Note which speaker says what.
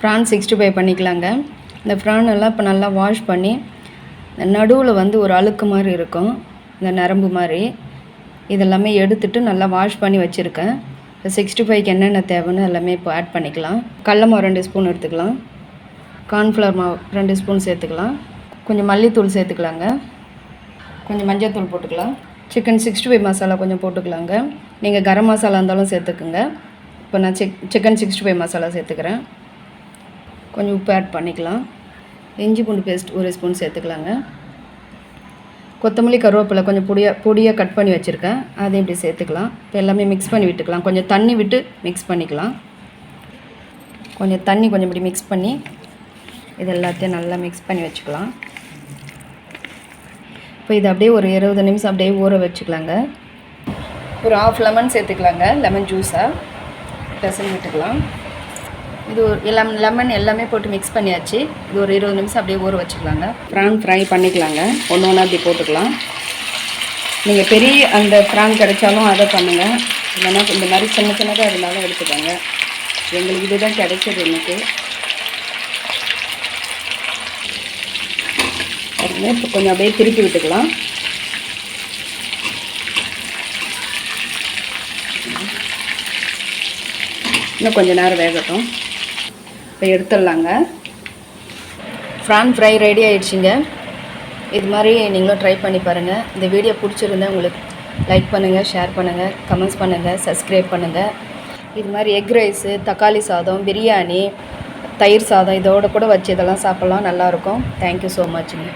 Speaker 1: PRAN 65 பண்ணிக்கலாங்க. இந்த PRAN எல்லாம் இப்போ நல்லா வாஷ் பண்ணி நடுவில் வந்து ஒரு அழுக்கு மாதிரி இருக்கும், இந்த நரம்பு மாதிரி. இதெல்லாமே எடுத்துட்டு நல்லா வாஷ் பண்ணி வச்சுருக்கேன். இப்போ 65க்கு என்னென்ன தேவைன்னு எல்லாமே இப்போ ஆட் பண்ணிக்கலாம். கடல மாவு 2 ஸ்பூன் எடுத்துக்கலாம். கார்ன்ஃப்ளவர் மாவு 2 ஸ்பூன் சேர்த்துக்கலாம். கொஞ்சம் மல்லித்தூள் சேர்த்துக்கலாங்க. கொஞ்சம் மஞ்சள் தூள் போட்டுக்கலாம். சிக்கன் 65 மசாலா கொஞ்சம் போட்டுக்கலாங்க. நீங்கள் கரம் மசாலா இருந்தாலும் சேர்த்துக்குங்க. இப்போ நான் சிக்கன் 65 மசாலா சேர்த்துக்கிறேன். கொஞ்சம் உப்பு ஆட் பண்ணிக்கலாம். இஞ்சி பூண்டு பேஸ்ட் 1 ஸ்பூன் சேர்த்துக்கலாங்க. கொத்தமல்லி கருவேப்பிலை கொஞ்சம் பொடியாக கட் பண்ணி வச்சுருக்கேன், அதையும் இப்படி சேர்த்துக்கலாம். இப்போ எல்லாமே மிக்ஸ் பண்ணி விட்டுக்கலாம். கொஞ்சம் தண்ணி விட்டு மிக்ஸ் பண்ணிக்கலாம். கொஞ்சம் தண்ணி கொஞ்சம் இப்படி மிக்ஸ் பண்ணி இது எல்லாத்தையும் நல்லா மிக்ஸ் பண்ணி வச்சுக்கலாம். இப்போ இது அப்படியே ஒரு 20 நிமிஷம் அப்படியே ஊற வச்சுக்கலாங்க. ஒரு ½ லெமன் சேர்த்துக்கலாங்க. லெமன் ஜூஸாக பிசைஞ்சு விட்டுக்கலாம். இது ஒரு லெமன் எல்லாமே போட்டு மிக்ஸ் பண்ணியாச்சு. இது ஒரு 20 நிமிஷம் அப்படியே ஊற வச்சுக்கலாங்க. ப்ரான் ஃப்ரை பண்ணிக்கலாங்க. ஒன்று ஒன்றா அப்படி போட்டுக்கலாம். நீங்கள் பெரிய அந்த ப்ரான் கிடைச்சாலும் அதை பண்ணுங்கள், இல்லைன்னா இந்த மாதிரி சின்ன சின்னதாக இருந்தாலும் எடுத்துக்கோங்க. எங்களுக்கு இதுதான் கிடைச்சது எனக்கு. இப்போ கொஞ்சம் அப்படியே திருப்பி விட்டுக்கலாம். இன்னும் கொஞ்சம் நேரம் வேகட்டும். இப்போ எடுத்துடலாங்க. ப்ரான் ஃப்ரை ரெடி ஆகிடுச்சிங்க. இது மாதிரி நீங்களும் ட்ரை பண்ணி பாருங்கள். இந்த வீடியோ பிடிச்சிருந்தா உங்களுக்கு லைக் பண்ணுங்கள், ஷேர் பண்ணுங்கள், கமெண்ட்ஸ் பண்ணுங்கள், சப்ஸ்கிரைப் பண்ணுங்கள். இது மாதிரி எக் ரைஸு, தக்காளி சாதம், பிரியாணி, தயிர் சாதம் இதோடு கூட வச்சு இதெல்லாம் சாப்பிட்லாம், நல்லாயிருக்கும். Thank you so மச்ங்க.